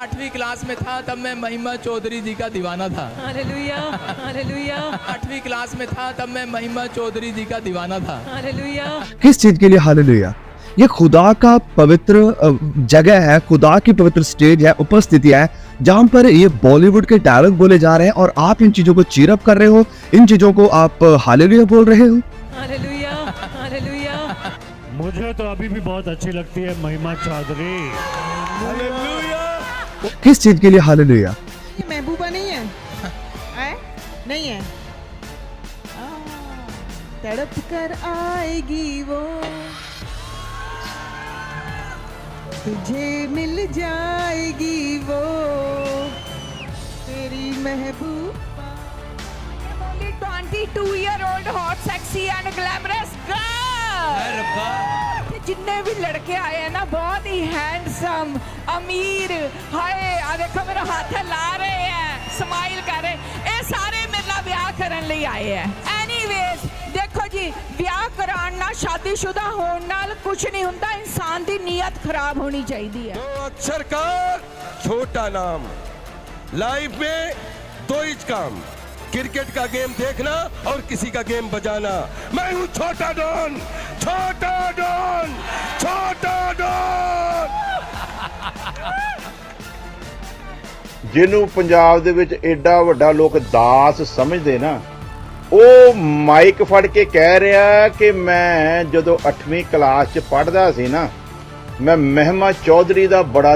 8वीं क्लास में था तब मैं महिमा चौधरी जी का दीवाना था। हालेलुया, हालेलुया, 8वीं क्लास में था तब मैं महिमा चौधरी जी का दीवाना था। हालेलुया। किस चीज के लिए हालेलुया? ये खुदा का पवित्र जगह है, खुदा की पवित्र स्टेज है, उपस्थिति है, जहां पर ये बॉलीवुड के डायलॉग बोले जा रहे हैं और आप इन चीजों को चीयर अप कर रहे हो, इन चीजों को आप हालेलुया बोल रहे हो। Hallelujah, hallelujah. मुझे तो अभी भी बहुत अच्छी लगती है महिमा चौधरी। किस चीज के लिए हालेलुया? ये महबूबा नहीं है? नहीं है। तड़प कर आएगी वो, तुझे मिल जाएगी वो, तेरी महबूबा। Only 22-year-old hot, sexy and glamorous girl। जितने भी लड़के आए हैं ना, बहुत ही हैंडसम, अमीर, हाय आ देखो मेरा हाथ ला रहे हैं, स्माइल कर रहे हैं, ये सारे मेरे नाल ब्याह करने लिए आए हैं। एनीवेज देखो जी, ब्याह करान ना शादीशुदा होने नाल कुछ नहीं हुंदा, इंसान दी नीयत खराब होनी चाहिए है। 2 अक्षर का छोटा नाम, लाइफ में 2 ही काम, क्रिकेट का गेम देखना और किसी का गेम बजाना। मैं हूं छोटा डॉन, छोटा डॉन, छोटा डॉन। ਜਿਹਨੂੰ ਪੰਜਾਬ ਦੇ ਵਿੱਚ ਐਡਾ ਵੱਡਾ ਲੋਕ ਦਾਸ ਸਮਝਦੇ ਨਾ, ਉਹ ਮਾਈਕ ਫੜ ਕੇ ਕਹਿ ਰਿਹਾ ਕਿ ਮੈਂ ਜਦੋਂ 8ਵੀਂ ਕਲਾਸ 'ਚ ਪੜ੍ਹਦਾ ਸੀ ਨਾ, ਮੈਂ ਮਹਿਮਾ ਚੌਧਰੀ ਦਾ ਬੜਾ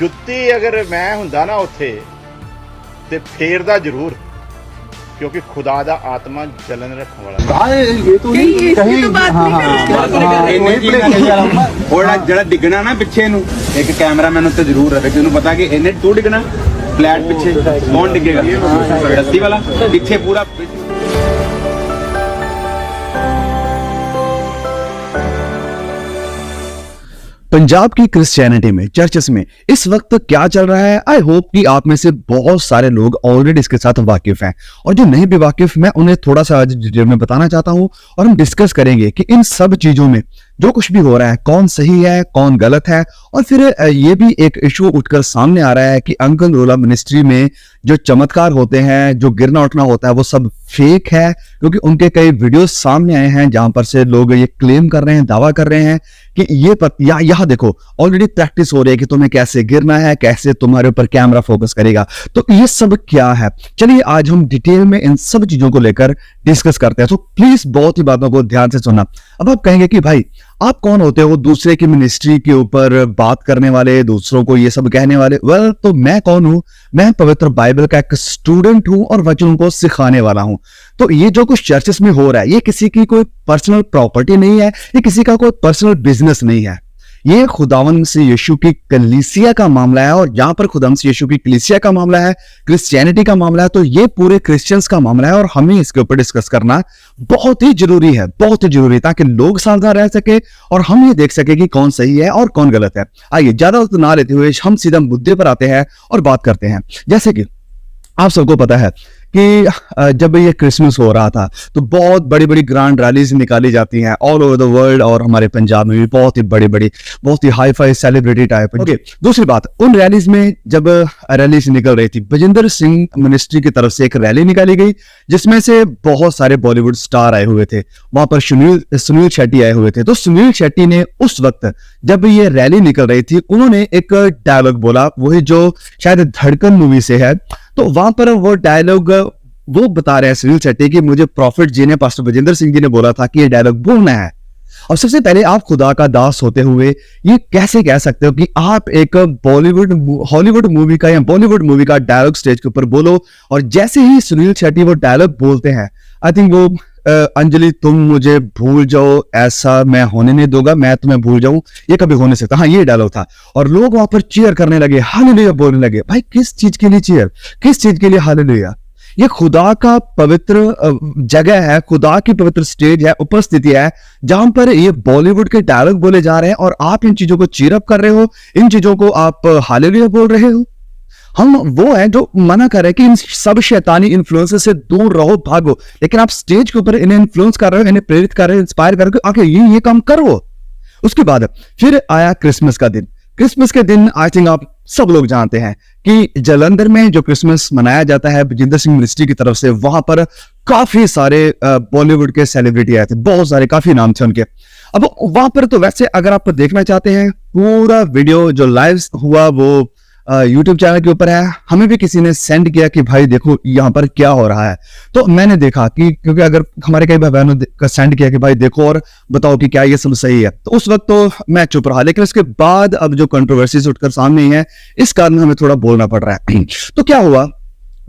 ਜੁੱਤੀ ਅਗਰ ਮੈਂ ਹੁੰਦਾ ਨਾ ਉੱਥੇ ਤੇ ਫੇਰਦਾ ਜ਼ਰੂਰ, क्योंकि खुदा दा आत्मा जलन रखने वाला। ये तो नहीं कहीं ਜਿਹੜਾ ਡਿੱਗਣਾ ਨਾ ਪਿੱਛੇ ਨੂੰ, ਇੱਕ ਕੈਮਰਾਮੈਨ ਉੱਤੇ ਜ਼ਰੂਰ ਰਹੇ, ਜਿਹਨੂੰ ਪਤਾ ਕਿ ਇਹਨੇ ਤੂੰ ਡਿੱਗਣਾ ਫਲੈਟ ਪਿੱਛੇ, ਕੌਣ ਡਿੱਗੇਗਾ? ਰੱਸੀ ਵਾਲਾ ਪਿੱਛੇ ਪੂਰਾ। पंजाब की क्रिश्चियनिटी में, चर्चेस में इस वक्त क्या चल रहा है? आई होप कि आप में से बहुत सारे लोग ऑलरेडी इसके साथ वाकिफ हैं, और जो नहीं भी वाकिफ, मैं उन्हें थोड़ा सा आज डिटेल में बताना चाहता हूं और हम डिस्कस करेंगे कि इन सब चीजों में जो कुछ भी हो रहा है, कौन सही है, कौन गलत है। और फिर ये भी एक इशू उठकर सामने आ रहा है कि अंकल रोला मिनिस्ट्री में जो चमत्कार होते हैं, जो गिरना उठना होता है, वो सब फेक है, क्योंकि उनके कई वीडियोस सामने आए हैं जहां पर से लोग ये क्लेम कर रहे हैं, दावा कर रहे हैं कि ये यहाँ देखो ऑलरेडी प्रैक्टिस हो रही है कि तुम्हें कैसे गिरना है, कैसे तुम्हारे ऊपर कैमरा फोकस करेगा। तो ये सब क्या है? चलिए आज हम डिटेल में इन सब चीजों को लेकर डिस्कस करते हैं। तो प्लीज बहुत ही बातों को ध्यान से सुनना। अब आप कहेंगे कि भाई आप कौन होते हो दूसरे की मिनिस्ट्री के ऊपर बात करने वाले, दूसरों को ये सब कहने वाले? वेल, तो मैं कौन हूं? मैं पवित्र बाइबल का एक स्टूडेंट हूं और वचनों को सिखाने वाला हूं। तो ये जो कुछ चर्चेस में हो रहा है, ये किसी की कोई पर्सनल प्रॉपर्टी नहीं है, ये किसी का कोई पर्सनल बिजनेस नहीं है। ये खुदावन से यीशु की कलीसिया का मामला है, और जहां पर खुदावन से यीशु की कलीसिया का मामला है, क्रिश्चियनिटी का मामला है, तो ये पूरे क्रिश्चियंस का मामला है और हमें इसके ऊपर डिस्कस करना बहुत ही जरूरी है, बहुत ही जरूरी, ताकि लोग सावधान रह सके और हम ये देख सके कि कौन सही है और कौन गलत है। आइए ज्यादा वक्त ना लेते हुए हम सीधा मुद्दे पर आते हैं और बात करते हैं। जैसे कि आप सबको पता है कि जब ये क्रिसमस हो रहा था तो बहुत बड़ी बड़ी ग्रांड रैलीज निकाली जाती हैं ऑल ओवर द वर्ल्ड, और हमारे पंजाब में भी बहुत ही बड़ी बड़ी, बहुत ही hi-fi celebrity type. Okay, दूसरी बात, उन रैलीज में जब रैलीज निकल रही थी, बजिंदर सिंह मिनिस्ट्री की तरफ से एक रैली निकाली गई जिसमें से बहुत सारे बॉलीवुड स्टार आए हुए थे। वहां पर सुनील शेट्टी आए हुए थे। तो सुनील शेट्टी ने उस वक्त जब ये रैली निकल रही थी, उन्होंने एक डायलॉग बोला, वही जो शायद धड़कन मूवी से है। तो वहां पर वो डायलॉग वो बता रहे हैं सुनील शेट्टी कि मुझे प्रॉफिट जी ने, पास्टर बजिंदर सिंह जी ने बोला था कि ये डायलॉग बोलना है। और सबसे पहले आप खुदा का दास होते हुए ये कैसे कह सकते हो कि आप एक हॉलीवुड मूवी का या बॉलीवुड मूवी का डायलॉग स्टेज के ऊपर बोलो, और जैसे ही सुनील शेट्टी वो डायलॉग बोलते हैं, आई थिंक वो अंजलि तुम मुझे भूल जाओ, ऐसा मैं होने नहीं दूंगा, मैं तुम्हें भूल जाऊं, ये कभी हो नहीं सकता। हाँ, ये डायलॉग था और लोग वहां पर चीयर करने लगे, हालेलुया बोलने लगे। भाई किस चीज के लिए चीयर, किस चीज के लिए हालेलुया? ये खुदा का पवित्र जगह है, खुदा की पवित्र स्टेज है, उपस्थिति है, जहां पर ये बॉलीवुड के डायलॉग बोले जा रहे हैं और आप इन चीजों को चीयर अप कर रहे हो, इन चीजों को आप हालेलुया बोल रहे हो। हम वो हैं जो मना कर रहे हैं कि इन सब शैतानी इन्फ्लुएंसेस से दूर रहो, भागो, लेकिन आप स्टेज के ऊपर इन्हें इन्फ्लुएंस कर रहे हो, इन्हें प्रेरित कर रहे हो, इंस्पायर कर रहे हो, आखिर ये काम करो। उसके बाद फिर आया क्रिसमस का दिन। क्रिसमस के दिन आई थिंक आप सब लोग जानते हैं कि जालंधर में जो क्रिसमस मनाया जाता है बजिंदर सिंह मिनिस्ट्री की तरफ से, वहां पर काफी सारे बॉलीवुड के सेलिब्रिटी आए थे, बहुत सारे, काफी नाम थे उनके। अब वहां पर तो वैसे अगर आप देखना चाहते हैं पूरा वीडियो जो लाइव हुआ वो यूट्यूब चैनल के ऊपर है। हमें भी किसी ने सेंड किया कि भाई देखो यहाँ पर क्या हो रहा है, तो मैंने देखा कि क्योंकि अगर हमारे कई भाई बहनों का सेंड किया कि भाई देखो और बताओ कि क्या ये सब सही है, तो उस वक्त तो मैं चुप रहा। लेकिन उसके बाद अब जो कंट्रोवर्सीज उठकर सामने है, इस कारण हमें थोड़ा बोलना पड़ रहा है। तो क्या हुआ,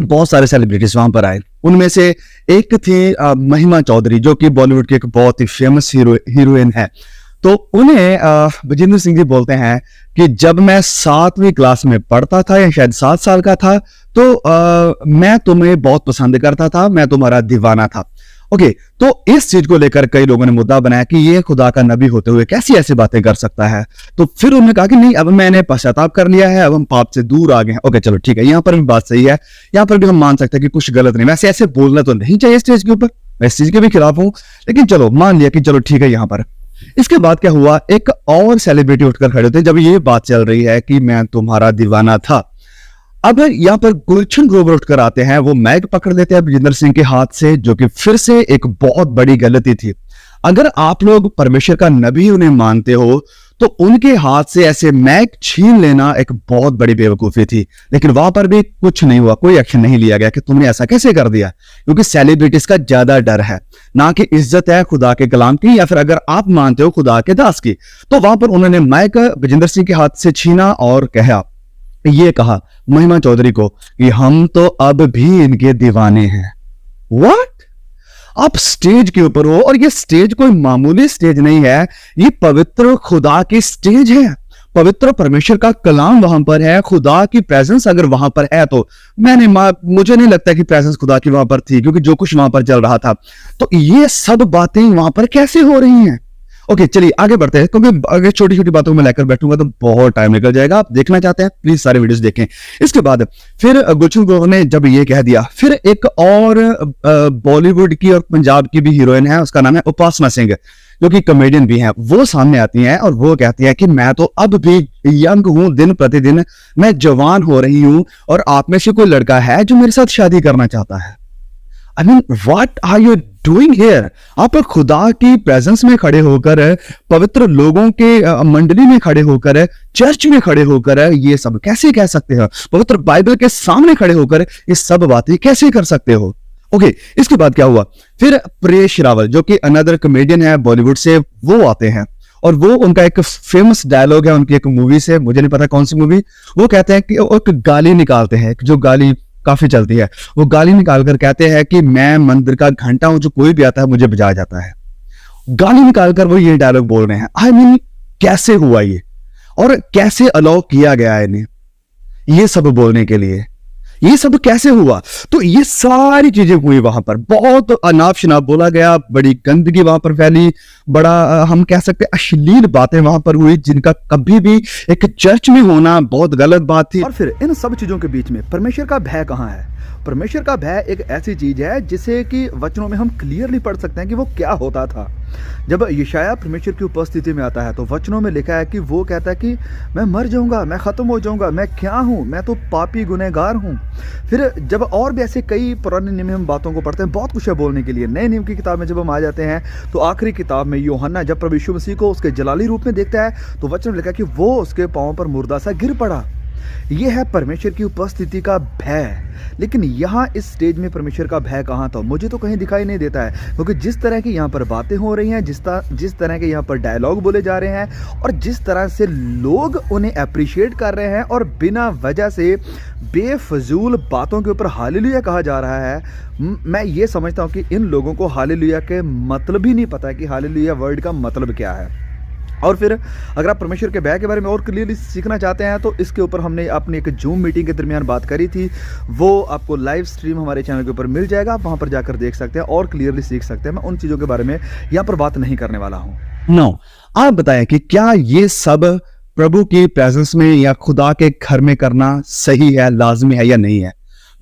बहुत सारे सेलिब्रिटीज वहां पर आए। उनमें से एक थी महिमा चौधरी, जो कि बॉलीवुड की एक बहुत ही फेमस हीरोइन है। तो उन्हें बजिंदर सिंह जी बोलते हैं कि जब मैं 7वीं क्लास में पढ़ता था या शायद 7 साल का था, तो मैं तुम्हें बहुत पसंद करता था, मैं तुम्हारा दीवाना था। ओके, तो इस चीज को लेकर कई लोगों ने मुद्दा बनाया कि ये खुदा का नबी होते हुए कैसी ऐसी बातें कर सकता है। तो फिर उन्होंने कहा कि नहीं, अब मैंने पश्चाताप कर लिया है, अब हम पाप से दूर आ गए हैं। ओके चलो ठीक है, यहाँ पर भी बात सही है, यहाँ पर भी हम मान सकते हैं कि कुछ गलत नहीं। वैसे ऐसे बोलना तो नहीं चाहिए स्टेज के ऊपर, मैं इस चीज के भी खिलाफ हूं, लेकिन चलो मान लिया कि चलो ठीक है यहाँ पर। इसके बाद क्या हुआ, एक और सेलिब्रिटी उठकर खड़े होते जब ये बात चल रही है कि मैं तुम्हारा दीवाना था। अब यहाँ पर गुलशन ग्रोवर उठकर आते हैं, वो माइक पकड़ लेते हैं बजिंदर सिंह के हाथ से, जो कि फिर से एक बहुत बड़ी गलती थी। अगर आप लोग परमेश्वर का नबी उन्हें मानते हो तो उनके हाथ से ऐसे माइक छीन लेना एक बहुत बड़ी बेवकूफी थी। लेकिन वहां पर भी कुछ नहीं हुआ, कोई एक्शन नहीं लिया गया कि तुमने ऐसा कैसे कर दिया, क्योंकि सेलिब्रिटीज का ज्यादा डर है, ना कि इज्जत है खुदा के कलाम की या फिर अगर आप मानते हो खुदा के दास की। तो वहां पर उन्होंने माइक बजिंदर सिंह के हाथ से छीना और ये कहा महिमा चौधरी को कि हम तो अब भी इनके दीवाने हैं। व्हाट? आप स्टेज के ऊपर हो और ये स्टेज कोई मामूली स्टेज नहीं है, ये पवित्र खुदा की स्टेज है। पवित्र परमेश्वर का कलाम वहां पर है, खुदा की प्रेजेंस अगर वहां पर है तो मुझे नहीं लगता कि प्रेजेंस खुदा की वहां पर थी, क्योंकि जो कुछ वहां पर चल रहा था। तो ये सब बातें वहां पर कैसे हो रही हैं? ओके चलिए आगे बढ़ते हैं, क्योंकि अगर छोटी छोटी बातों में लेकर बैठूंगा तो बहुत टाइम निकल जाएगा। आप देखना चाहते हैं प्लीज सारे वीडियोस देखें। इसके बाद फिर गुलशन ग्रोवर ने जब ये कह दिया, फिर एक और बॉलीवुड की और पंजाब की भी हीरोइन है, उसका नाम है उपासना सिंह, जो कि कॉमेडियन भी हैं। वो सामने आती हैं और वो कहती है कि मैं तो अब भी यंग हूं, दिन प्रतिदिन मैं जवान हो रही हूं, और आप में से कोई लड़का है जो मेरे साथ शादी करना चाहता है। I mean, what are you doing here? आप खुदा की प्रेजेंस में खड़े होकर, पवित्र लोगों के मंडली में खड़े होकर, चर्च में खड़े होकर ये सब कैसे कह सकते हो? पवित्र बाइबल के सामने खड़े होकर ये सब बातें कैसे कर सकते हो? ओके, इसके बाद क्या हुआ, फिर प्रेश रावल जो कि अनदर कॉमेडियन है बॉलीवुड से, वो आते हैं और वो उनका एक फेमस डायलॉग है उनकी एक मूवी से, मुझे नहीं पता कौन सी मूवी। वो कहते हैं कि एक गाली निकालते हैं, जो गाली काफी चलती है, वो गाली निकालकर कहते हैं कि मैं मंदिर का घंटा हूं, जो कोई भी आता है मुझे बजाया जाता है। गाली निकालकर वो ये डायलॉग बोल रहे हैं। आई मीन कैसे हुआ ये, और कैसे अलाउ किया गया है इन्हें ये सब बोलने के लिए? ये सब कैसे हुआ? तो ये सारी चीजें हुई वहां पर, बहुत अनाप शनाप बोला गया, बड़ी गंदगी वहां पर फैली, बड़ा हम कह सकते हैं अश्लील बातें वहां पर हुई, जिनका कभी भी एक चर्च में होना बहुत गलत बात थी। और फिर इन सब चीजों के बीच में परमेश्वर का भय कहाँ है? परमेश्वर का भय एक ऐसी चीज है जिसे कि वचनों में हम क्लियरली पढ़ सकते हैं कि वो क्या होता था। जब यशायाह परमेश्वर की उपस्थिति में आता है तो वचनों में लिखा है कि वो कहता है कि मैं मर जाऊंगा, मैं खत्म हो जाऊंगा, मैं क्या हूं, मैं तो पापी गुनहगार हूं। फिर जब और भी ऐसे कई पुराने नियम में हम बातों को पढ़ते हैं, बहुत कुछ है बोलने के लिए। नए नियम की किताब में जब हम आ जाते हैं तो आखिरी किताब में यूहन्ना जब प्रभु यीशु मसीह को उसके जलाली रूप में देखता है तो वचन में लिखा है कि वो उसके पांव पर मुर्दा सा गिर पड़ा। यह है परमेश्वर की उपस्थिति का भय। लेकिन यहाँ इस स्टेज में परमेश्वर का भय कहाँ था? मुझे तो कहीं दिखाई नहीं देता है, क्योंकि जिस तरह की यहाँ पर बातें हो रही हैं, जिस तरह के यहाँ पर डायलॉग बोले जा रहे हैं, और जिस तरह से लोग उन्हें अप्रिशिएट कर रहे हैं, और बिना वजह से बेफजूल बातों के ऊपर हालेलुया कहा जा रहा है, मैं ये समझता हूँ कि इन लोगों को हालेलुया के मतलब ही नहीं पता है कि हालेलुया वर्ड का मतलब क्या है। और फिर अगर आप परमेश्वर के भय के बारे में और क्लियरली सीखना चाहते हैं तो इसके ऊपर हमने अपनी एक जूम मीटिंग के दरमियान बात करी थी, वो आपको लाइव स्ट्रीम हमारे चैनल के ऊपर मिल जाएगा, आप वहां पर जाकर देख सकते हैं और क्लियरली सीख सकते हैं। मैं उन चीज़ों के बारे में यहाँ पर बात नहीं करने वाला हूँ। नो, आप बताएं कि क्या ये सब प्रभु की प्रेजेंस में या खुदा के घर में करना सही है, लाजमी है या नहीं है?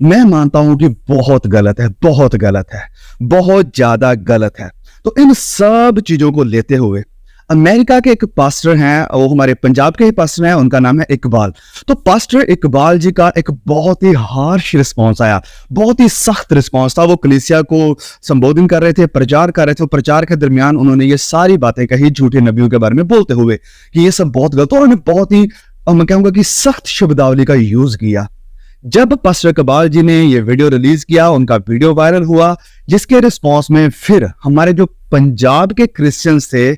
मैं मानता हूं कि बहुत गलत है, बहुत गलत है, बहुत ज्यादा गलत है। तो इन सब चीजों को लेते हुए अमेरिका के एक पास्टर हैं, वो हमारे पंजाब के ही पास्टर हैं, उनका नाम है इकबाल। तो पास्टर इकबाल जी का एक बहुत ही हार्श रिस्पॉन्स आया, बहुत ही सख्त रिस्पॉन्स था। वो कलीसिया को संबोधन कर रहे थे, प्रचार कर रहे थे। प्रचार के दरमियान उन्होंने ये सारी बातें कही झूठे नबियों के बारे में बोलते हुए कि ये सब बहुत गलत। उन्होंने बहुत ही मैं कहूंगा कि सख्त शब्दावली का यूज किया। जब पास्टर इकबाल जी ने ये वीडियो रिलीज किया, उनका वीडियो वायरल हुआ, जिसके रिस्पॉन्स में फिर हमारे जो पंजाब के क्रिश्चियंस थे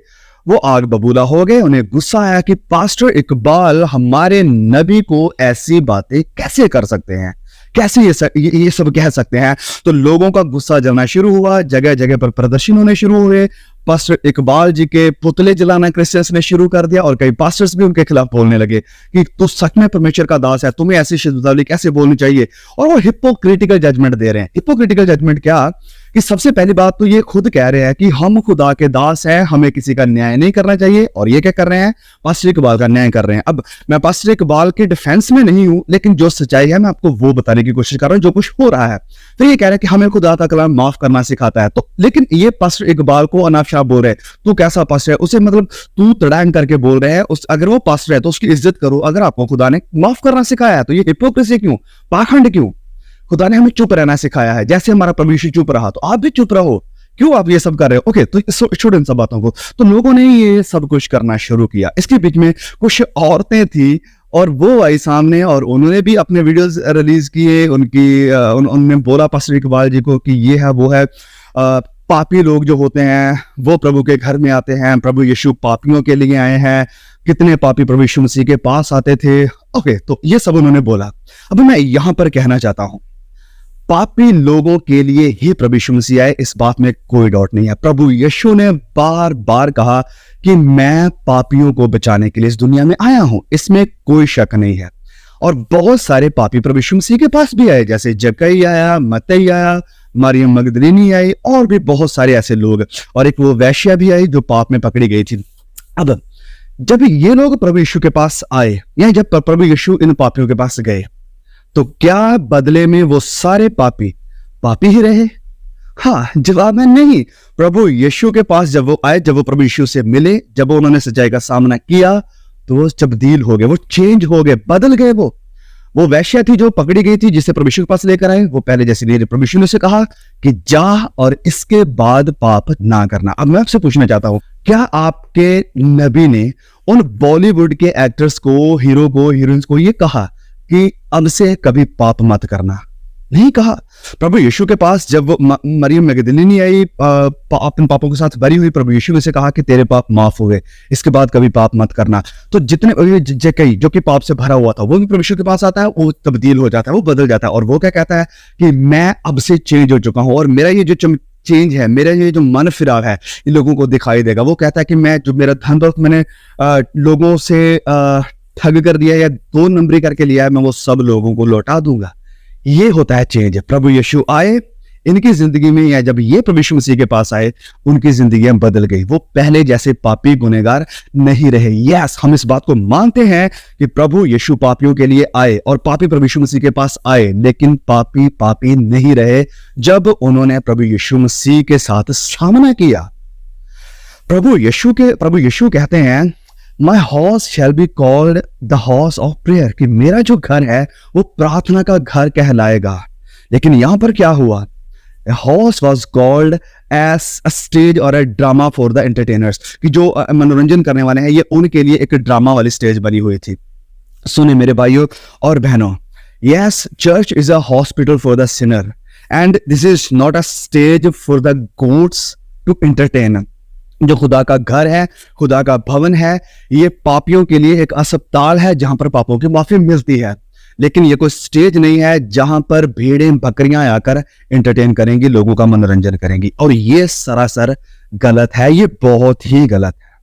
वो आग बबूला हो गए। उन्हें गुस्सा आया कि पास्टर इकबाल हमारे नबी को ऐसी बातें कैसे कर सकते हैं, कैसे ये सब कह सकते हैं। तो लोगों का गुस्सा जलना शुरू हुआ, जगह जगह पर प्रदर्शन होने शुरू हुए। पास्टर इकबाल जी के पुतले जलाना क्रिश्चियंस ने शुरू कर दिया और कई पास्टर्स भी उनके खिलाफ बोलने लगे कि तू सच में परमेश्वर का दास है, तुम्हें ऐसी शब्दावली कैसे बोलनी चाहिए। और वो हिपोक्रिटिकल जजमेंट दे रहे हैं। हिपोक्रिटिकल जजमेंट क्या कि सबसे पहली बात तो ये खुद कह रहे हैं कि हम खुदा के दास हैं, हमें किसी का न्याय नहीं करना चाहिए। और ये क्या कर रहे हैं, पास्टर इकबाल का न्याय कर रहे हैं। अब मैं पास्टर इकबाल के डिफेंस में नहीं हूं, लेकिन जो सच्चाई है मैं आपको वो बताने की कोशिश कर रहा हूं जो कुछ हो रहा है। तो ये कह रहे हैं कि हमें खुदा का कलाम माफ करना सिखाता है। तो लेकिन ये पास्टर इकबाल को अनाप शनाप बोल रहे हैं, तू कैसा पास्टर है, उसे मतलब तू तड़ांग करके बोल रहे हैं। अगर वो पास्टर है तो उसकी इज्जत करो। अगर आपको खुदा ने माफ करना सिखाया है तो ये हिपोक्रेसी क्यों, पाखंड क्यों? खुदा ने हमें चुप रहना सिखाया है, जैसे हमारा प्रभु यीशु चुप रहा, तो आप भी चुप रहो। क्यों आप ये सब कर रहे हो? ओके, तो छोड़ो इन सब बातों को। तो लोगों ने ये सब कुछ करना शुरू किया। इसके बीच में कुछ औरतें थी और वो आई सामने और उन्होंने भी अपने वीडियोस रिलीज किए। उन्होंने बोला पास्टर इकबाल जी को कि ये है वो है, पापी लोग जो होते हैं वो प्रभु के घर में आते हैं, प्रभु यीशु पापियों के लिए आए हैं। कितने पापी प्रभु यीशु मसीह के पास आते थे। ओके, तो ये सब उन्होंने बोला। अब मैं यहां पर कहना चाहता हूं, पापी लोगों के लिए ही प्रभु यीशु मसीह आए, इस बात में कोई डाउट नहीं है। प्रभु यीशु ने बार बार कहा कि मैं पापियों को बचाने के लिए इस दुनिया में आया हूं, इसमें कोई शक नहीं है। और बहुत सारे पापी प्रभु यीशु मसीह के पास भी आए, जैसे जक्कई आया, मत्ती आया, मरियम मगदलीनी आई और भी बहुत सारे ऐसे लोग। और एक वो वैश्या भी आई जो पाप में पकड़ी गई थी। अब जब ये लोग प्रभु यीशु के पास आए या जब प्रभु यीशु इन पापियों के पास गए, तो क्या बदले में वो सारे पापी ही रहे? हाँ, जवाब है नहीं। प्रभु यीशु के पास जब वो आए, जब वो प्रभु यीशु से मिले, जब उन्होंने सच्चाई का सामना किया, तो वो तब्दील हो गए, वो चेंज हो गए, बदल गए। वो वैश्या थी जो पकड़ी गई थी, जिसे प्रभु यीशु के पास लेकर आए, वो पहले जैसे नहीं, प्रभु यीशु ने उसे कहा कि जा और इसके बाद पाप ना करना। अब मैं आपसे पूछना चाहता हूं, क्या आपके नबी ने उन बॉलीवुड के एक्टर्स को, हीरो को, हीरोइंस को ये कहा कि अब से कभी पाप मत करना? नहीं कहा। प्रभु यीशु के पास जब वो मरियम मगदलीनी आई, अपने पापों के साथ भरी हुई, प्रभु यीशु ने उसे कहा कि तेरे पाप माफ हुए, इसके बाद कभी पाप मत करना। तो जितने जक्कई जो कि पाप से भरा हुआ था, वो भी प्रभु यीशु के पास आता है, वो तब्दील हो जाता है, वो बदल जाता है। और वो क्या कहता है कि मैं अब से चेंज हो चुका हूं और मेरा ये जो चेंज है, मेरा ये जो मन फिराव है, ये लोगों को दिखाई देगा। वो कहता है कि मैं जो मेरा धन दौलत मैंने लोगों से ठग कर दिया या 2 नंबरी करके लिया है, मैं वो सब लोगों को लौटा दूंगा। ये होता है चेंज। प्रभु यीशु आए इनकी जिंदगी में, या जब ये प्रभु यीशु मसीह के पास आए, उनकी जिंदगियां बदल गई। वो पहले जैसे पापी गुनहगार नहीं रहे। यस, हम इस बात को मानते हैं कि प्रभु यीशु पापियों के लिए आए और पापी प्रभु यीशु मसीह के पास आए, लेकिन पापी नहीं रहे जब उन्होंने प्रभु यीशु मसीह के साथ सामना किया। प्रभु यीशु कहते हैं, My house shall be called the house of prayer, कि मेरा जो घर है वो प्रार्थना का घर कहलाएगा। लेकिन यहां पर क्या हुआ? A house was called as a stage or a drama for the entertainers, कि जो मनोरंजन करने वाले हैं, ये उनके लिए एक ड्रामा वाली स्टेज बनी हुई थी। सुने मेरे भाइयों और बहनों, yes, church is a hospital for the sinner and this is not a stage for the goats to entertain। जो खुदा का घर है, खुदा का भवन है, ये पापियों के लिए एक अस्पताल है जहां पर पापों की माफी मिलती है। लेकिन ये कोई स्टेज नहीं है जहां पर भेड़ें बकरियां आकर एंटरटेन करेंगी, लोगों का मनोरंजन करेंगी। और ये सरासर गलत है, ये बहुत ही गलत है।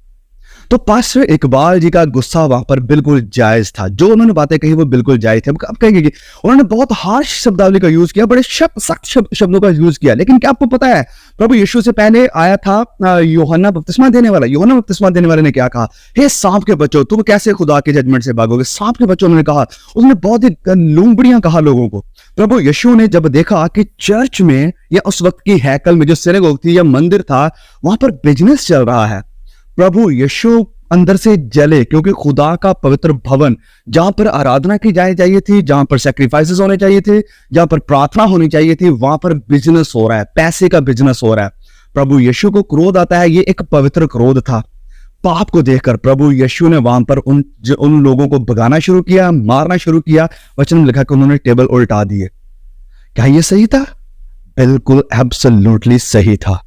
तो पास्टर इकबाल जी का गुस्सा वहां पर बिल्कुल जायज था। जो उन्होंने बातें कही वो बिल्कुल जायज थी। अब कहेंगे कि उन्होंने बहुत हार्श शब्दावली का यूज किया, बड़े सख्त शब्दों का यूज किया। लेकिन क्या आपको पता है, प्रभु यीशु से पहले आया था यूहन्ना बपतिस्मा देने वाला। यूहन्ना बपतिस्मा देने वाले ने क्या कहा? हे सांप के बच्चों, तुम कैसे खुदा के जजमेंट से भागोगे? सांप के बच्चों ने कहा, उसने बहुत ही लूंबड़ियां कहा लोगों को। प्रभु यीशु ने जब देखा कि चर्च में या उस वक्त की हैकल में जो सिनेगोग थी या मंदिर था, वहां पर बिजनेस चल रहा है, प्रभु यीशु अंदर से जले, क्योंकि खुदा का पवित्र भवन जहां पर आराधना की जानी चाहिए थी, जहां पर सैक्रिफाइसेस होने चाहिए थे, जहां पर प्रार्थना होनी चाहिए थी, वहां पर बिजनेस हो रहा है, पैसे का बिजनेस हो रहा है। प्रभु यीशु को क्रोध आता है, ये एक पवित्र क्रोध था। पाप को देखकर प्रभु यीशु ने वहां पर उन लोगों को भगाना शुरू किया, मारना शुरू किया। वचन में लिखा कि उन्होंने टेबल उल्टा दिए। क्या ये सही था? बिल्कुल एब्सोल्युटली सही था।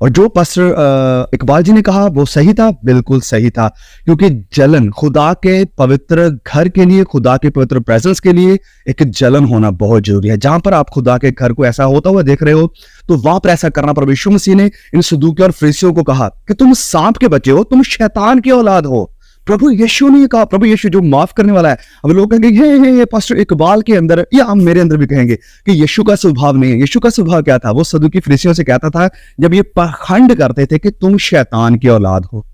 और जो पास्टर इकबाल जी ने कहा वो सही था, बिल्कुल सही था, क्योंकि जलन खुदा के पवित्र घर के लिए, खुदा के पवित्र प्रेजेंस के लिए एक जलन होना बहुत जरूरी है। जहां पर आप खुदा के घर को ऐसा होता हुआ देख रहे हो, तो वहां पर ऐसा करना, प्रभु यीशु मसीह ने इन सदूकी और फरीसियों को कहा कि तुम सांप के बच्चे हो, तुम शैतान की औलाद हो। प्रभु यीशु ने कहा, प्रभु यीशु जो माफ करने वाला है। अब लोग कहेंगे ये पास्टर इकबाल के अंदर या हम मेरे अंदर भी कहेंगे कि यीशु का स्वभाव नहीं है। यीशु का स्वभाव क्या था? वो सदूकी फरीसियों से कहता था, जब ये पाखंड करते थे कि तुम शैतान की औलाद हो,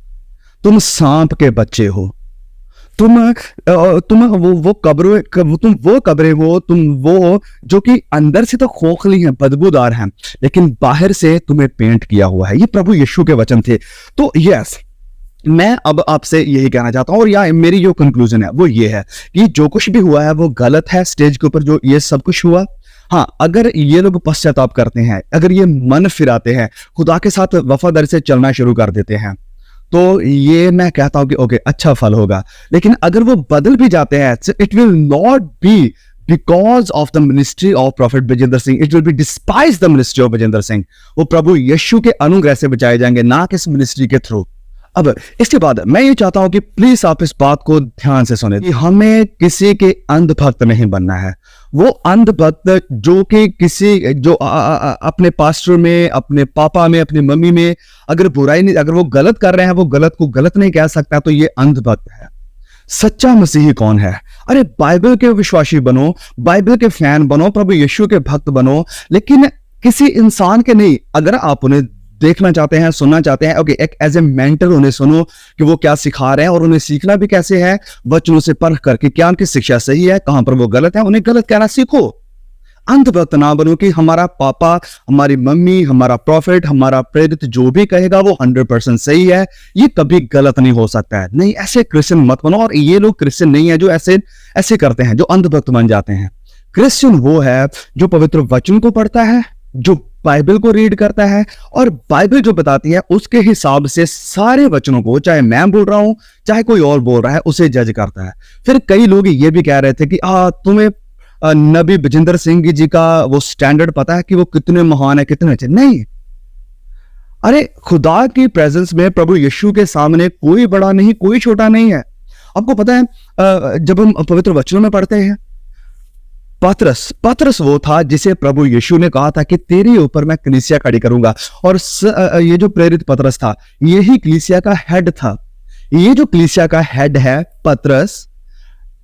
तुम सांप के बच्चे हो, तुम वो कब्रें हो, तुम वो जो कि अंदर से तो खोखली हैं, बदबूदार हैं, लेकिन बाहर से तुम्हें पेंट किया हुआ है। ये प्रभु यीशु के वचन थे। तो यस, मैं अब आपसे यही कहना चाहता हूं, और या मेरी जो कंक्लूजन है वो ये है कि जो कुछ भी हुआ है वो गलत है। स्टेज के ऊपर जो ये सब कुछ हुआ, हाँ, अगर ये लोग पश्चाताप करते हैं, अगर ये मन फिराते हैं, खुदा के साथ वफादारी से चलना शुरू कर देते हैं, तो ये मैं कहता हूं कि ओके, अच्छा फल होगा। लेकिन अगर वो बदल भी जाते हैं, it will not be because of the ministry of profit Vijendra Singh, it will be despise the ministry of Vijendra Singh. वो प्रभु यीशु के अनुग्रह से बचाए जाएंगे, ना कि इस मिनिस्ट्री के थ्रू। अब इसके बाद मैं ये चाहता हूं कि प्लीज आप इस बात को ध्यान से सुने कि हमें किसी के अंधभक्त नहीं बनना है। वो अंधभक्त जो कि किसी जो अपने पास्टर में, अपने पापा में, अपनी मम्मी में अगर बुराई नहीं, अगर वो गलत कर रहे हैं, वो गलत को गलत नहीं कह सकता, तो ये अंधभक्त है। सच्चा मसीही कौन है? अरे बाइबल के विश्वासी बनो, बाइबल के फैन बनो, प्रभु यीशु के भक्त बनो, लेकिन किसी इंसान के नहीं। अगर आप उन्हें देखना चाहते हैं, सुनना चाहते हैं, ओके, एक एज ए मेंटर उन्हें सुनो कि वो क्या सिखा रहे हैं, और उन्हें सीखना भी कैसे है, वचनों से परख करके क्या उनकी शिक्षा सही है, कहां पर वो गलत है, उन्हें गलत कहना सीखो। अंधभक्त ना बनो कि हमारा पापा, हमारी मम्मी, हमारा प्रॉफिट, हमारा प्रेरित जो भी कहेगा वो 100% सही है, ये कभी गलत नहीं हो सकता है। नहीं, ऐसे क्रिश्चियन मत बनो। और ये लोग क्रिश्चियन नहीं है जो ऐसे करते हैं, जो अंधभक्त बन जाते हैं। क्रिश्चियन वो है जो पवित्र वचन को पढ़ता है, जो बाइबल को रीड करता है, और बाइबल जो बताती है उसके हिसाब से सारे वचनों को, चाहे मैं बोल रहा हूं चाहे कोई और बोल रहा है, उसे जज करता है। फिर कई लोग ये भी कह रहे थे कि तुम्हें नबी विजेंद्र सिंह जी का वो स्टैंडर्ड पता है कि वो कितने महान है, कितने अच्छे। नहीं, अरे खुदा की प्रेजेंस में प्रभु यीशु के सामने कोई बड़ा नहीं, कोई छोटा नहीं है। आपको पता है जब हम पवित्र वचनों में पढ़ते हैं, पतरस वो था जिसे प्रभु यीशु ने कहा था कि तेरे ऊपर मैं कलीसिया खड़ी करूंगा, और ये जो प्रेरित पतरस था, यही कलीसिया का हेड था। ये जो कलीसिया का हेड है पतरस,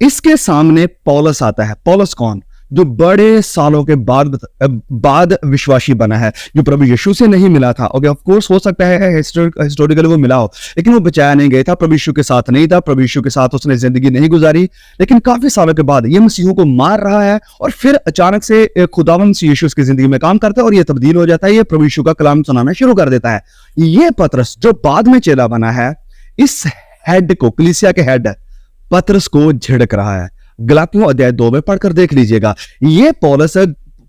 इसके सामने पौलुस आता है। पौलुस कौन? जो बड़े सालों के बाद विश्वासी बना है, जो प्रभु यीशु से नहीं मिला था। ओके, ऑफ कोर्स हो सकता है हिस्टोरिकली वो मिला हो, लेकिन वो बचाया नहीं गया था, प्रभु यीशु के साथ नहीं था, प्रभु यीशु के साथ उसने जिंदगी नहीं गुजारी। लेकिन काफी सालों के बाद ये मसीहों को मार रहा है, और फिर अचानक से खुदावंद यीशु उसकी जिंदगी में काम करता है, और ये तब्दील हो जाता है, ये प्रभु यीशु का कलाम सुनाना शुरू कर देता है। ये पतरस जो बाद में चेला बना है, इस हेड को, कलीसिया के हेड पतरस को झिड़क रहा है। गलातियों अध्याय 2 में पढ़कर देख लीजिएगा। ये पौलुस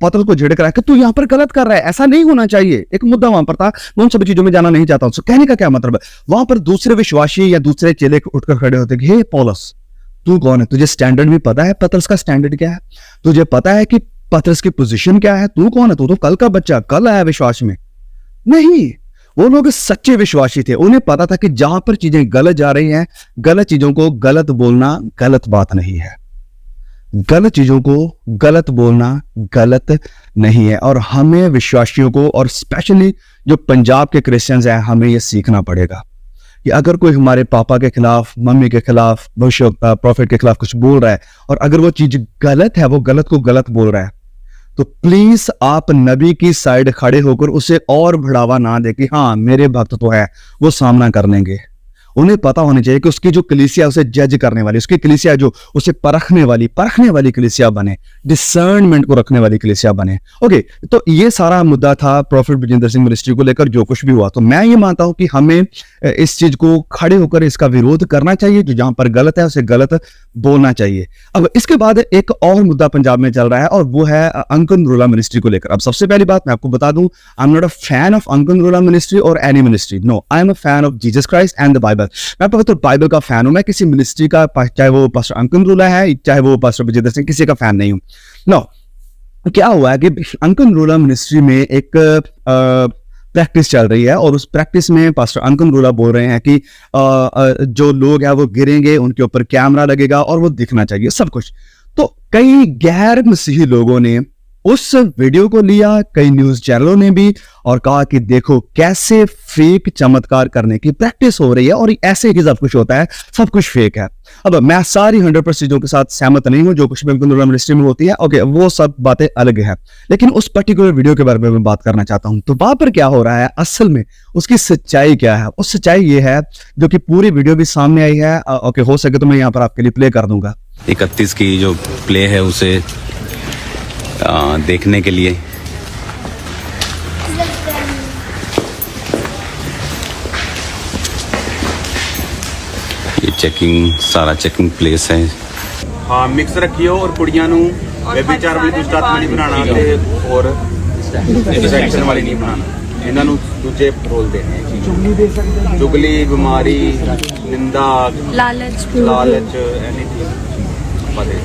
पतरस को झिड़क रहा है कि तू यहां पर गलत कर रहा है, ऐसा नहीं होना चाहिए। एक मुद्दा वहां पर था, मैं उन सभी चीजों में जाना नहीं चाहता हूं। कहने का क्या मतलब है? वहां पर दूसरे विश्वासी या दूसरे चेले उठकर खड़े होते कि हे पौलुस, तू कौन है? तुझे स्टैंडर्ड भी पता है पतरस का स्टैंडर्ड क्या है? तुझे पता है कि पतरस की पोजीशन क्या है? तू कौन है? तू तो कल का बच्चा, कल आया विश्वास में। नहीं, वो लोग सच्चे विश्वासी थे। उन्हें पता था कि जहां पर चीजें गलत जा रही हैं, गलत चीजों को गलत बोलना गलत बात नहीं है। गलत चीजों को गलत बोलना गलत नहीं है। और हमें विश्वासियों को, और स्पेशली जो पंजाब के क्रिश्चियंस हैं, हमें यह सीखना पड़ेगा कि अगर कोई हमारे पापा के खिलाफ, मम्मी के खिलाफ, भविष्य प्रॉफिट के खिलाफ कुछ बोल रहा है, और अगर वो चीज गलत है, वो गलत को गलत बोल रहा है, तो प्लीज आप नबी की साइड खड़े होकर उसे और बढ़ावा ना दे कि हाँ मेरे भक्त तो है, वो सामना कर लेंगे। उन्हें पता होना चाहिए कि उसकी जो कलीसिया उसे जज करने वाली, उसकी कलीसिया जो उसे परखने वाली कलीसिया बने, डिसर्नमेंट को रखने वाली कलीसिया बने। ओके, तो ये सारा मुद्दा था प्रॉफिट ब्रजेंद्र सिंह मिनिस्ट्री को लेकर जो कुछ भी हुआ। तो मैं ये मानता हूं कि हमें इस चीज को खड़े होकर इसका विरोध करना चाहिए, जो जहां पर गलत है उसे गलत बोलना चाहिए। अब इसके बाद एक और मुद्दा पंजाब में चल रहा है और वो है अंकल नरूला मिनिस्ट्री को लेकर। अब सबसे पहली बात मैं आपको बता दूं, I am not a fan of uncle Narula ministry और any ministry, no, I am a fan of Jesus Christ and the Bible. मैं पवित्र बाइबल का फैन हूं, मैं किसी मिनिस्ट्री का, चाहे वो पास्टर अंकल नरूला है चाहे वो पास्टर ब्रजेंद्र सिंह, किसी का फैन नहीं हूं। नो, क्या हुआ है कि अंकल नरूला मिनिस्ट्री में एक प्रैक्टिस चल रही है और उस प्रैक्टिस में पास्टर अंकल नरूला बोल रहे हैं कि जो लोग हैं वो गिरेंगे, उनके ऊपर कैमरा लगेगा और वो दिखना चाहिए सब कुछ। तो कई गैर मसीही लोगों ने उस वीडियो को लिया, कई न्यूज चैनलों ने भी, और कहा कि देखो कैसे फेक चमत्कार करने की प्रैक्टिस हो रही है और ऐसे ही सब कुछ होता है, सब कुछ फेक है। अब मैं सारी 100% चीजों के साथ सहमत नहीं हूं जो कुछ भी अंकल नरूला मिनिस्ट्री में होती है, ओके, वो सब बातें अलग है, लेकिन उस पर्टिकुलर वीडियो के बारे में मैं बात करना चाहता हूं। तो वहां पर क्या हो रहा है असल में, उसकी सच्चाई क्या है? उस सच्चाई ये है जो कि पूरी वीडियो भी सामने आई है। ओके, हो सके तो मैं यहाँ पर आपके लिए प्ले कर दूंगा। 31 की जो प्ले है उसे देखने के लिए ये सारा चेकिंग प्लेस है। हाँ, मिक्स रखियो और कुड़ियां नू बेबीचार वाली दुष्ट आत्मा नहीं बनाना ते और डिस्ट्रैक्शन वाली नहीं बनाना, इन्हां नू दूजे रोल देने हैं। चुगली, बीमारी, निंदा, लालच एनीथिंग बात है।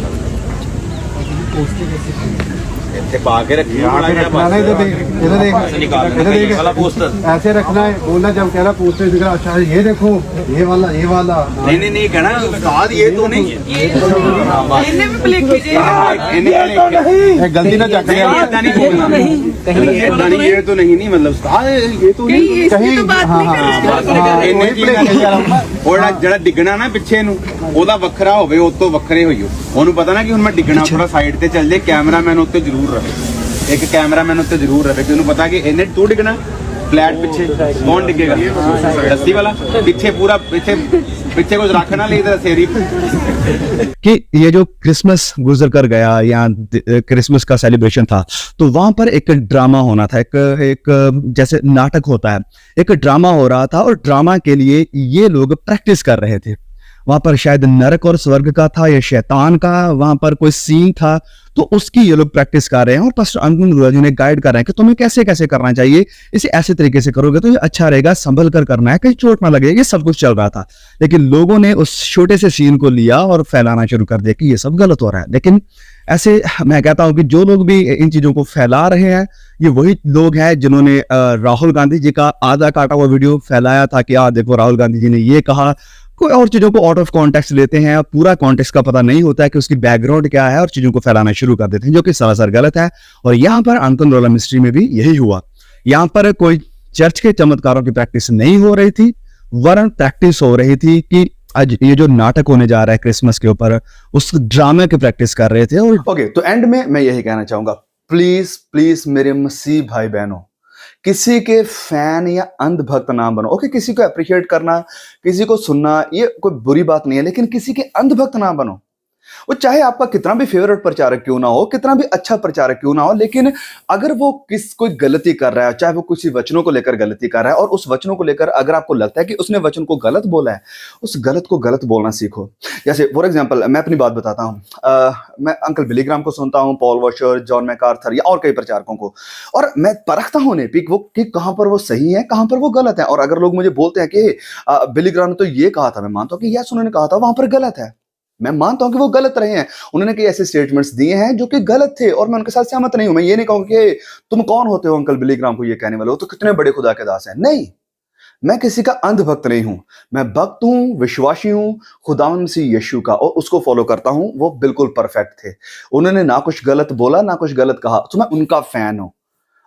ऐसे बागे रखिए, ऐसे रखना है, बोलना जब कह रहा पोस्टर दिख रहा, अच्छा ये देखो ये वाला नहीं कहना उस्ताद ये तो नहीं गलती ना चक ये तो नहीं मतलब उस्ताद ये तो कहीं और ਜਿਹੜਾ ਡਿੱਗਣਾ ਨਾ ਪਿੱਛੇ ਨੂੰ ਉਹਦਾ ਵੱਖਰਾ ਹੋਵੇ, ਉਹ ਤੋਂ ਵੱਖਰੇ ਹੋਈਓ। ਉਹਨੂੰ ਪਤਾ ਨਾ ਕਿ ਹੁਣ ਮੈਂ ਡਿੱਗਣਾ, ਥੋੜਾ ਸਾਈਡ ਤੇ ਚੱਲ ਜੇ, ਕੈਮਰਾਮੈਨ ਉੱਤੇ ਜ਼ਰੂਰ ਰਵੇ, ਇੱਕ ਕੈਮਰਾਮੈਨ ਉੱਤੇ ਜ਼ਰੂਰ ਰਵੇ ਕਿ ਉਹਨੂੰ ਪਤਾ ਕਿ ਇਹਨੇ ਤੂੰ ਡਿੱਗਣਾ फ्लैट पीछे कौन डिगेगा, रस्सी वाला पीछे, पूरा पीछे कुछ रखना नहीं था सेरी। कि ये जो क्रिसमस गुजर कर गया या क्रिसमस का सेलिब्रेशन था, तो वहां पर एक ड्रामा होना था, एक जैसे नाटक होता है, एक ड्रामा हो रहा था और ड्रामा के लिए ये लोग प्रैक्टिस कर रहे थे। वहां पर शायद नरक और स्वर्ग का था या शैतान का वहां पर कोई सीन था, तो उसकी ये लोग प्रैक्टिस कर रहे हैं और पास्टर अंकल नरूला जी ने गाइड कर रहे हैं कि तुम्हें कैसे कैसे करना चाहिए, इसे ऐसे तरीके से करोगे तो ये अच्छा रहेगा, संभल कर करना है, कहीं चोट ना लगे। ये सब कुछ चल रहा था, लेकिन लोगों ने उस छोटे से सीन को लिया और फैलाना शुरू कर दिया कि ये सब गलत हो रहा है। लेकिन ऐसे मैं कहता हूं कि जो लोग भी इन चीजों को फैला रहे हैं, ये वही लोग हैं जिन्होंने राहुल गांधी जी का आधा काटा हुआ वीडियो फैलाया था कि देखो राहुल गांधी जी ने ये कहा, कोई और चीजों को आउट ऑफ कॉन्टेक्स्ट लेते हैं, पूरा कॉन्टेक्स्ट का पता नहीं होता है कि उसकी बैकग्राउंड क्या है और चीजों को फैलाना शुरू कर देते हैं, जो कि सरासर गलत है। और यहाँ पर अंकल नरूला मिनिस्ट्री में भी यही हुआ। यहाँ पर कोई चर्च के चमत्कारों की प्रैक्टिस नहीं हो रही थी, वरन प्रैक्टिस हो रही थी कि आज ये जो नाटक होने जा रहा है क्रिसमस के ऊपर, उस ड्रामे की प्रैक्टिस कर रहे थे। और ओके, तो एंड में मैं यही कहना चाहूंगा, प्लीज प्लीज मेरे मसीह भाई बहनों, किसी के फैन या अंधभक्त ना बनो। ओके, किसी को अप्रिशिएट करना, किसी को सुनना, ये कोई बुरी बात नहीं है, लेकिन किसी के अंधभक्त ना बनो। वो चाहे आपका कितना भी फेवरेट प्रचारक क्यों ना हो, कितना भी अच्छा प्रचारक क्यों ना हो, लेकिन अगर वो कोई गलती कर रहा है, चाहे वो किसी वचनों को लेकर गलती कर रहा है, और उस वचनों को लेकर अगर आपको लगता है कि उसने वचन को गलत बोला है, उस गलत को गलत बोलना सीखो। जैसे फॉर एग्जांपल मैं अपनी बात बताता हूँ, मैं अंकल बिली ग्राहम को सुनता हूँ, पॉल वॉशर, जॉन मैकार्थर या और कई प्रचारकों को, और मैं परखता हूँ कि कहाँ पर वो सही है, कहाँ पर वो गलत है। और अगर लोग मुझे बोलते हैं कि बिली ग्राहम ने तो ये कहा था, मैं मानता हूँ कि यस उन्होंने कहा था, वहां पर गलत है, मैं मानता हूं कि वो गलत रहे हैं, उन्होंने कई ऐसे स्टेटमेंट्स दिए हैं जो कि गलत थे और मैं उनके साथ सहमत नहीं हूं। मैं ये नहीं कहूंगा कि तुम कौन होते हो अंकल बिली ग्राहम को ये कहने वाले हो, तो कितने बड़े खुदा के दास हैं। नहीं, मैं किसी का अंधभक्त नहीं हूं, मैं भक्त हूं, विश्वासी हूं खुदावंद मसीह यीशु का, और उसको फॉलो करता हूं। वो बिल्कुल परफेक्ट थे, उन्होंने ना कुछ गलत बोला ना कुछ गलत कहा, तो मैं उनका फैन हूं।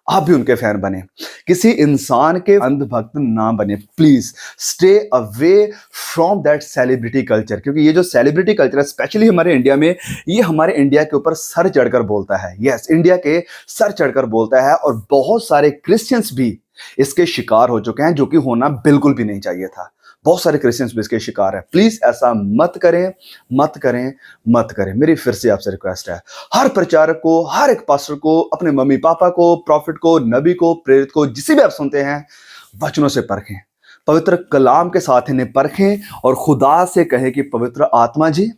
आप भी उनके फैन बने, किसी इंसान के अंधभक्त ना बने। Please stay away from that celebrity culture, क्योंकि ये जो सेलिब्रिटी कल्चर है स्पेशली हमारे इंडिया में, ये हमारे इंडिया के ऊपर सर चढ़कर बोलता है। यस, इंडिया के सर चढ़कर बोलता है, और बहुत सारे क्रिश्चियंस भी इसके शिकार हो चुके हैं, जो कि होना बिल्कुल भी नहीं चाहिए था। बहुत सारे क्रिश्चियंस भी इसके शिकार हैं। प्लीज ऐसा मत करें, मत करें, मत करें। मेरी फिर से आपसे रिक्वेस्ट है, हर प्रचारक को, हर एक पास्टर को, अपने मम्मी पापा को, प्रॉफिट को, नबी को, प्रेरित को, जिसे भी आप सुनते हैं, वचनों से परखें, पवित्र कलाम के साथ इन्हें परखें और खुदा से कहे कि पवित्र आत्मा जी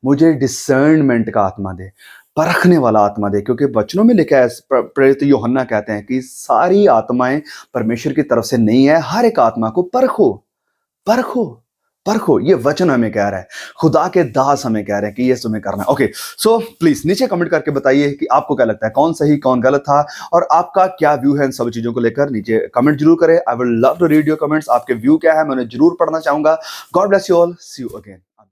मुझे डिसर्नमेंट का आत्मा दे, परखने वाला आत्मा दे, क्योंकि वचनों में लिखा है, प्रेरित यूहन्ना कहते हैं कि सारी आत्माएं परमेश्वर की तरफ से नहीं है, हर एक आत्मा को परखो, परखो, परखो। ये वचन हमें कह रहा है, खुदा के दास हमें कह रहे हैं कि ये तुम्हें करना है। ओके, सो प्लीज नीचे कमेंट करके बताइए कि आपको क्या लगता है, कौन सही कौन गलत था, और आपका क्या व्यू है इन सब चीजों को लेकर। नीचे कमेंट जरूर करें। I will love to read your comments. आपके व्यू क्या है मैं उन्हें जरूर पढ़ना चाहूंगा। God bless you all, see you again.